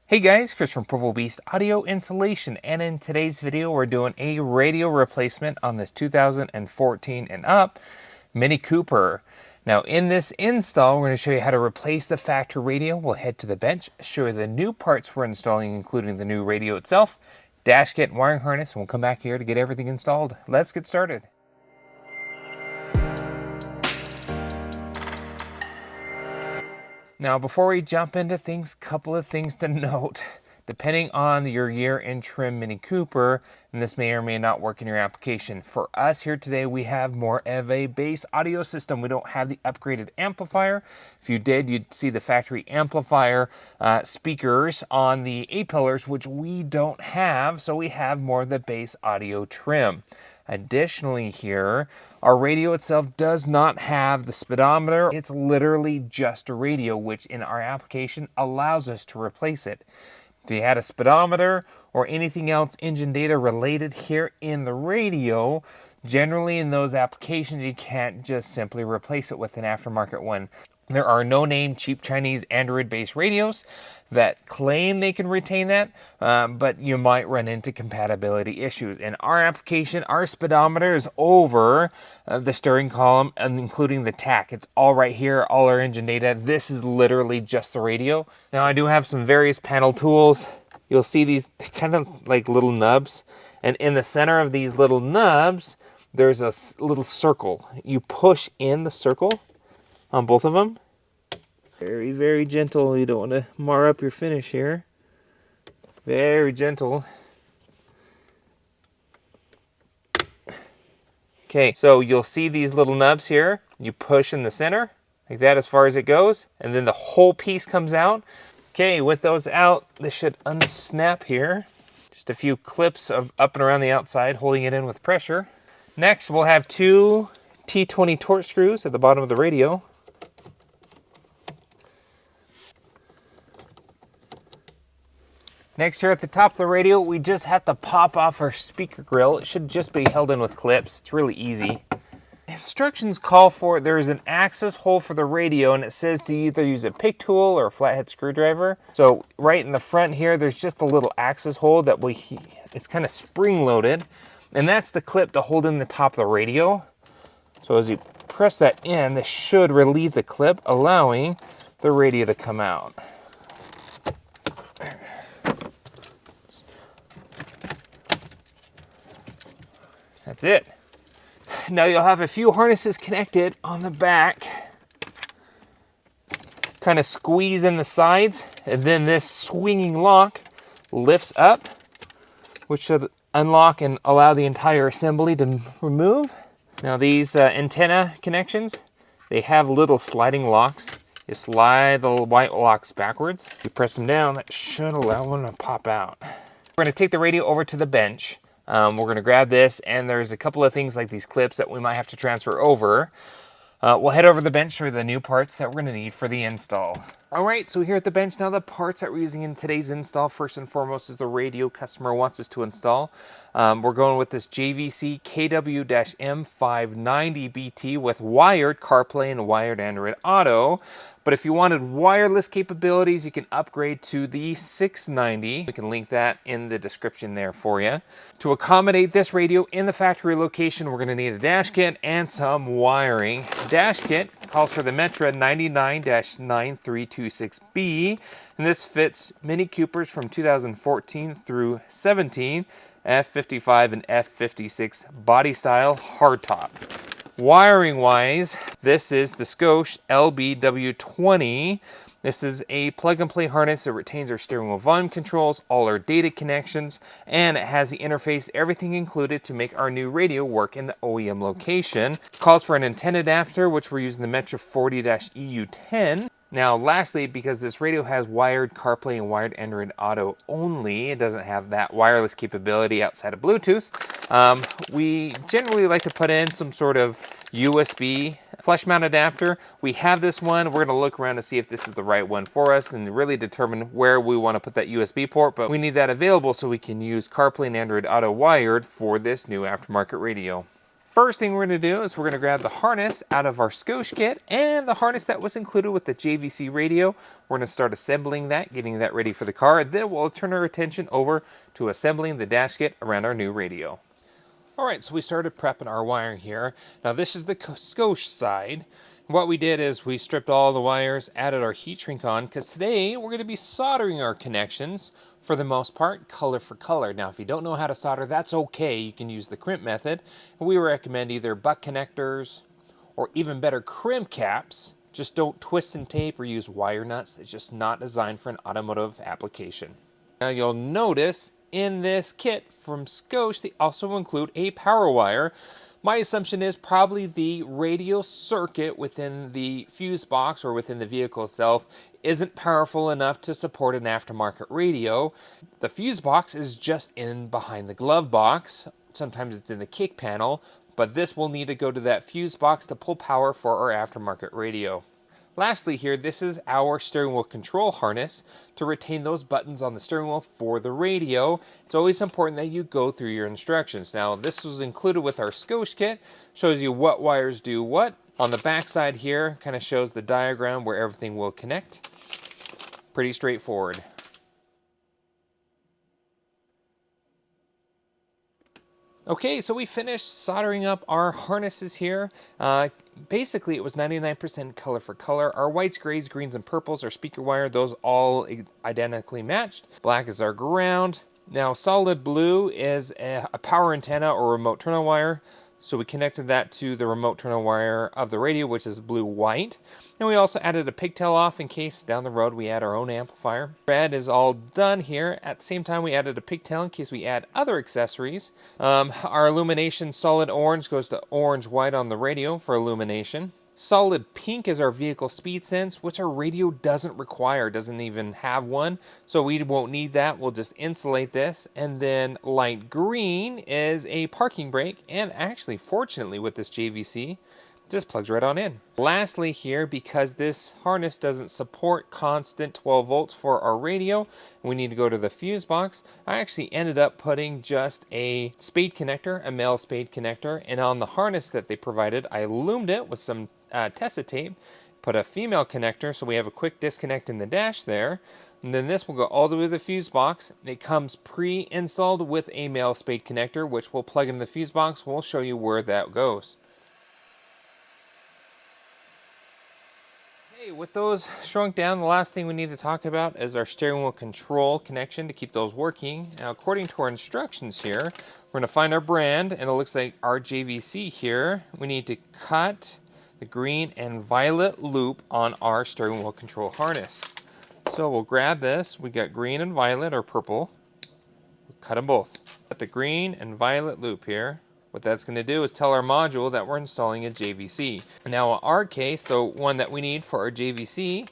Hey guys, Chris from Provo Beast Audio Installation, and in today's video we're doing a radio replacement on this 2014 and up Mini Cooper. Now in this install we're going to show you how to replace the factory radio. We'll head to the bench, show you the new parts we're installing, including the new radio itself, dash kit, and wiring harness, and we'll come back here to get everything installed. Let's get started. Now, before we jump into things, couple of things to note. Depending on your year and trim Mini Cooper, and this may or may not work in your application. For us here today, we have more of a base audio system. We don't have the upgraded amplifier. If you did, you'd see the factory amplifier speakers on the A-pillars, which we don't have, so we have more of the base audio trim. Additionally here, our radio itself does not have the speedometer. It's literally just a radio, which in our application allows us to replace it. If you had a speedometer or anything else engine data related here in the radio, generally in those applications you can't just simply replace it with an aftermarket one. There are no-name cheap Chinese Android-based radios that claim they can retain that, but you might run into compatibility issues. In our application, our speedometer is over the steering column, and including the tach. It's all right here, all our engine data. This is literally just the radio. Now I do have some various panel tools. You'll see these kind of like little nubs, and in the center of these little nubs, there's a little circle. You push in the circle on both of them. Very, very gentle. You don't want to mar up your finish here. Very gentle. Okay, so you'll see these little nubs here. You push in the center, like that as far as it goes, and then the whole piece comes out. Okay, with those out, this should unsnap here. Just a few clips of up and around the outside, holding it in with pressure. Next, we'll have two T20 Torx screws at the bottom of the radio. Next, here at the top of the radio, we just have to pop off our speaker grill. It should just be held in with clips. It's really easy. Instructions call for, there is an access hole for the radio, and it says to either use a pick tool or a flathead screwdriver. So right in the front here, there's just a little access hole that it's kind of spring-loaded, and that's the clip to hold in the top of the radio. So as you press that in, this should relieve the clip, allowing the radio to come out. That's it. Now you'll have a few harnesses connected on the back. Kind of squeeze in the sides, and then this swinging lock lifts up, which should unlock and allow the entire assembly to remove. Now these antenna connections, they have little sliding locks. You slide the white locks backwards. You press them down, that should allow them to pop out. We're going to take the radio over to the bench. We're going to grab this, and there's a couple of things like these clips that we might have to transfer over. We'll head over to the bench for the new parts that we're going to need for the install. Alright, so here at the bench now, the parts that we're using in today's install, first and foremost, is the radio customer wants us to install. We're going with this JVC KW-M590BT with wired CarPlay and wired Android Auto. But if you wanted wireless capabilities, you can upgrade to the 690. We can link that in the description there for you. To accommodate this radio in the factory location, we're going to need a dash kit and some wiring. Dash kit calls for the Metra 99-9326B, and this fits Mini Coopers from 2014 through 17, F55 and F56 body style hardtop. Wiring wise, this is the Scosche LBW20. This is a plug and play harness that retains our steering wheel volume controls, all our data connections, and it has the interface, everything included to make our new radio work in the OEM location. It calls for an antenna adapter, which we're using the Metra 40-EU10. Now lastly, because this radio has wired CarPlay and wired Android Auto only, it doesn't have that wireless capability outside of Bluetooth, we generally like to put in some sort of USB flush mount adapter. We have this one. We're going to look around to see if this is the right one for us and really determine where we want to put that USB port, but we need that available so we can use CarPlay and Android Auto wired for this new aftermarket radio. First thing we're going to do is we're going to grab the harness out of our Scosche kit and the harness that was included with the JVC radio. We're going to start assembling that, getting that ready for the car. Then we'll turn our attention over to assembling the dash kit around our new radio. All right, so we started prepping our wiring here. Now this is the Scosche side. What we did is we stripped all the wires, added our heat shrink on, because today we're going to be soldering our connections, for the most part, color for color. Now, if you don't know how to solder, that's okay. You can use the crimp method. We recommend either butt connectors or even better, crimp caps. Just don't twist and tape or use wire nuts. It's just not designed for an automotive application. Now, you'll notice in this kit from Scosche, they also include a power wire. My assumption is probably the radio circuit within the fuse box or within the vehicle itself isn't powerful enough to support an aftermarket radio. The fuse box is just in behind the glove box. Sometimes it's in the kick panel, but this will need to go to that fuse box to pull power for our aftermarket radio. Lastly here, this is our steering wheel control harness to retain those buttons on the steering wheel for the radio. It's always important that you go through your instructions. Now, this was included with our Scosche kit, shows you what wires do what. On the back side here, kind of shows the diagram where everything will connect. Pretty straightforward. Okay, so we finished soldering up our harnesses here. Basically, it was 99% color for color. Our whites, grays, greens, and purples are speaker wire. Those all identically matched. Black is our ground. Now, solid blue is a power antenna or remote turn-on wire. So we connected that to the remote turn-on wire of the radio, which is blue-white. And we also added a pigtail off in case down the road we add our own amplifier. Red is all done here. At the same time, we added a pigtail in case we add other accessories. Our illumination solid orange goes to orange-white on the radio for illumination. Solid pink is our vehicle speed sense, which our radio doesn't require, doesn't even have one, so we won't need that. We'll just insulate this. And then light green is a parking brake, and actually, fortunately, with this JVC, just plugs right on in. Lastly here, because this harness doesn't support constant 12 volts for our radio, we need to go to the fuse box. I actually ended up putting just a spade connector, a male spade connector, and on the harness that they provided, I loomed it with some Tessa tape, put a female connector so we have a quick disconnect in the dash there, and then this will go all the way to the fuse box. It comes pre-installed with a male spade connector, which we'll plug in the fuse box. We'll show you where that goes. Okay, with those shrunk down, the last thing we need to talk about is our steering wheel control connection to keep those working. Now, according to our instructions here, we're going to find our brand, and it looks like our JVC here. We need to cut the green and violet loop on our steering wheel control harness. So we'll grab this. We got green and violet or purple. We'll cut them both. Got the green and violet loop here. What that's going to do is tell our module that we're installing a JVC. Now, in our case, the one that we need for our JVC,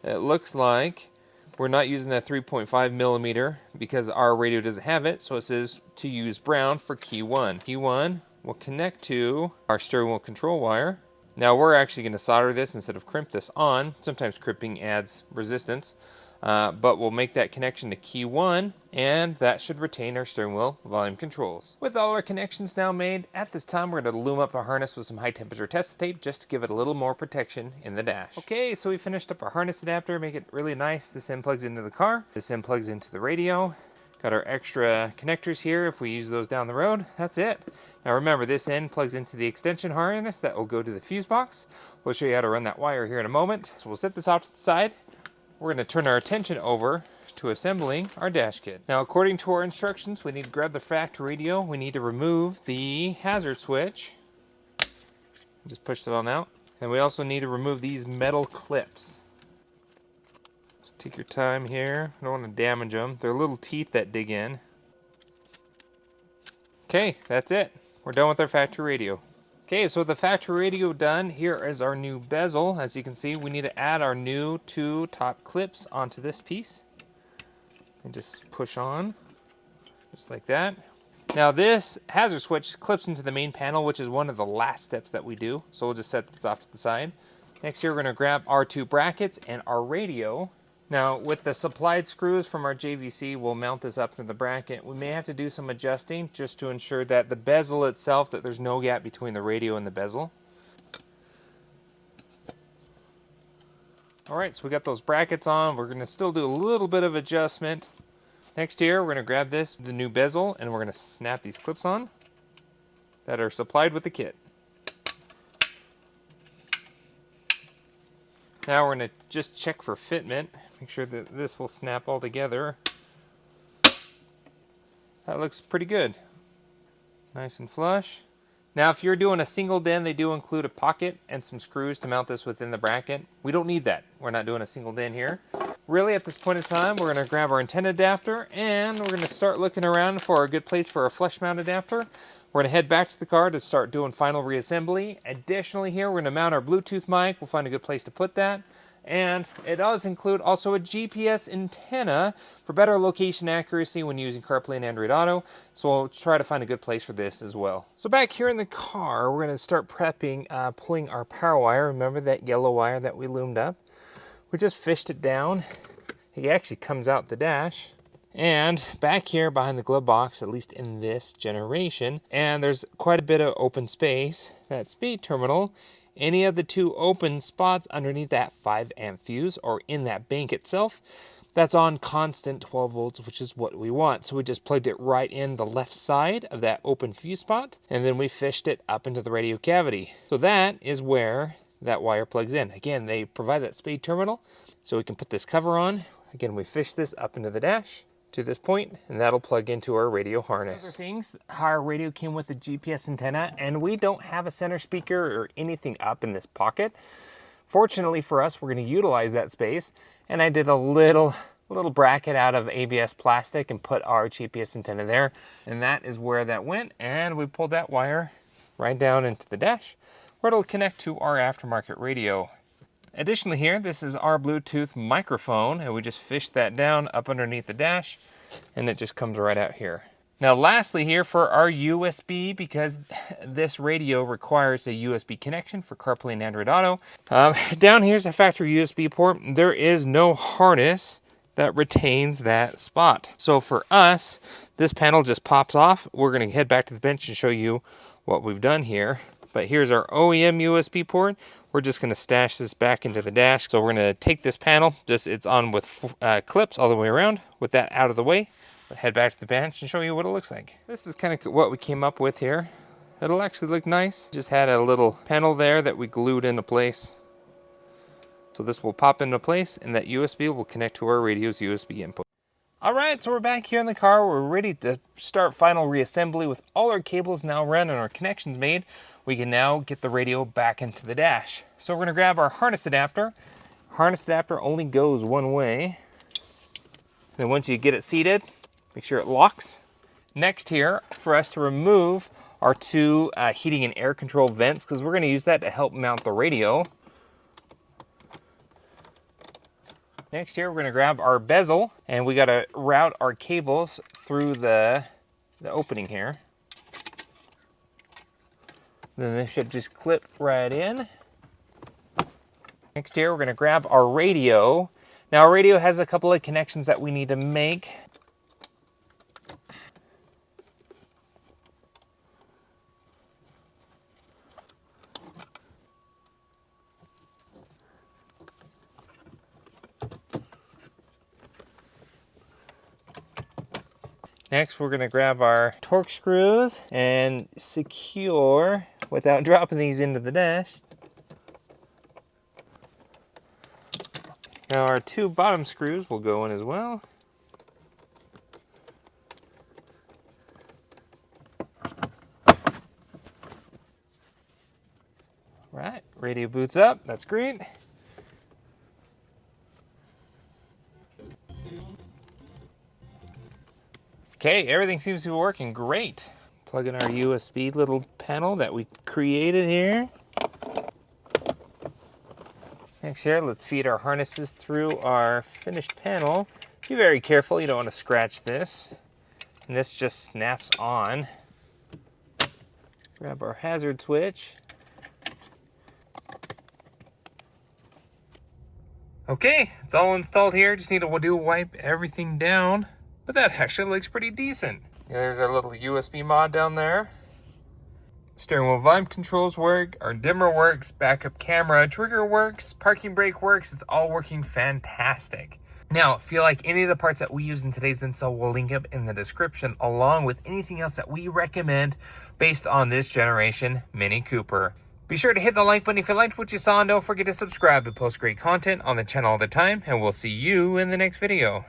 it looks like we're not using that 3.5 millimeter because our radio doesn't have it. So it says to use brown for key 1. Key 1 will connect to our steering wheel control wire. Now we're actually going to solder this instead of crimp this on. Sometimes crimping adds resistance, but we'll make that connection to key 1, and that should retain our steering wheel volume controls. With all our connections now made, at this time we're going to loom up a harness with some high temperature Tessa tape just to give it a little more protection in the dash. Okay, so we finished up our harness adapter, make it really nice. This end plugs into the car, this end plugs into the radio. Got our extra connectors here if we use those down the road. That's it. Now remember, this end plugs into the extension harness that will go to the fuse box. We'll show you how to run that wire here in a moment. So we'll set this off to the side. We're going to turn our attention over to assembling our dash kit. Now, according to our instructions, we need to grab the factory radio. We need to remove the hazard switch. Just push that on out. And we also need to remove these metal clips. Take your time here. I don't want to damage them. They're little teeth that dig in. Okay, that's it. We're done with our factory radio. Okay, so with the factory radio done, here is our new bezel. As you can see, we need to add our new 2 top clips onto this piece. And just push on, just like that. Now this hazard switch clips into the main panel, which is one of the last steps that we do. So we'll just set this off to the side. Next here, we're going to grab our 2 brackets and our radio. Now, with the supplied screws from our JVC, we'll mount this up to the bracket. We may have to do some adjusting just to ensure that the bezel itself, that there's no gap between the radio and the bezel. All right, so we got those brackets on. We're gonna still do a little bit of adjustment. Next here, we're gonna grab the new bezel, and we're gonna snap these clips on that are supplied with the kit. Now we're going to just check for fitment, make sure that this will snap all together. That looks pretty good. Nice and flush. Now if you're doing a single den, they do include a pocket and some screws to mount this within the bracket. We don't need that. We're not doing a single den here. Really, at this point in time, we're going to grab our antenna adapter and we're going to start looking around for a good place for a flush mount adapter. We're going to head back to the car to start doing final reassembly. Additionally here, we're going to mount our Bluetooth mic. We'll find a good place to put that. And it does include also a GPS antenna for better location accuracy when using CarPlay and Android Auto. So we'll try to find a good place for this as well. So back here in the car, we're going to start prepping, pulling our power wire. Remember that yellow wire that we loomed up? We just fished it down. It actually comes out the dash. And back here behind the glove box, at least in this generation, and there's quite a bit of open space, that speed terminal, any of the two open spots underneath that 5 amp fuse or in that bank itself, that's on constant 12 volts, which is what we want. So we just plugged it right in the left side of that open fuse spot, and then we fished it up into the radio cavity. So that is where that wire plugs in. Again, they provide that speed terminal, so we can put this cover on. Again, we fish this up into the dash to this point, and that'll plug into our radio harness. Other things, our radio came with a GPS antenna, and we don't have a center speaker or anything up in this pocket. Fortunately for us, we're going to utilize that space, and I did a little bracket out of ABS plastic and put our GPS antenna there, and that is where that went, and we pulled that wire right down into the dash where it'll connect to our aftermarket radio. Additionally here, this is our Bluetooth microphone, and we just fished that down up underneath the dash, and it just comes right out here. Now lastly here for our USB, because this radio requires a USB connection for CarPlay and Android Auto. Down here's the factory USB port. There is no harness that retains that spot. So for us, this panel just pops off. We're gonna head back to the bench and show you what we've done here. But here's our OEM USB port. We're just going to stash this back into the dash. So we're going to take this panel, it's on with clips all the way around. With that out of the way, we'll head back to the bench and show you what it looks like. This is kind of what we came up with here. It'll actually look nice. Just had a little panel there that we glued into place. So this will pop into place, and that USB will connect to our radio's USB input. All right, so we're back here in the car. We're ready to start final reassembly with all our cables now run and our connections made. We can now get the radio back into the dash. So we're gonna grab our harness adapter. Harness adapter only goes one way. Then once you get it seated, make sure it locks. Next here, for us to remove our two heating and air control vents, because we're gonna use that to help mount the radio. Next here, we're gonna grab our bezel, and we gotta route our cables through the opening here. Then this should just clip right in. Next here, we're gonna grab our radio. Now our radio has a couple of connections that we need to make. Next, we're gonna grab our torque screws and secure without dropping these into the dash. Now our two bottom screws will go in as well. Right, radio boots up, that's great. Okay, everything seems to be working great. Plug in our USB little panel that we created here. Next here, let's feed our harnesses through our finished panel. Be very careful, you don't want to scratch this. And this just snaps on. Grab our hazard switch. Okay, it's all installed here. Just need to wipe everything down. But that actually looks pretty decent. Yeah, there's our little USB mod down there. Steering wheel volume controls work, our dimmer works, backup camera, trigger works, parking brake works. It's all working fantastic. Now, if you like any of the parts that we use in today's install, we'll link up in the description, along with anything else that we recommend based on this generation Mini Cooper. Be sure to hit the like button if you liked what you saw, and don't forget to subscribe to post great content on the channel all the time, and we'll see you in the next video.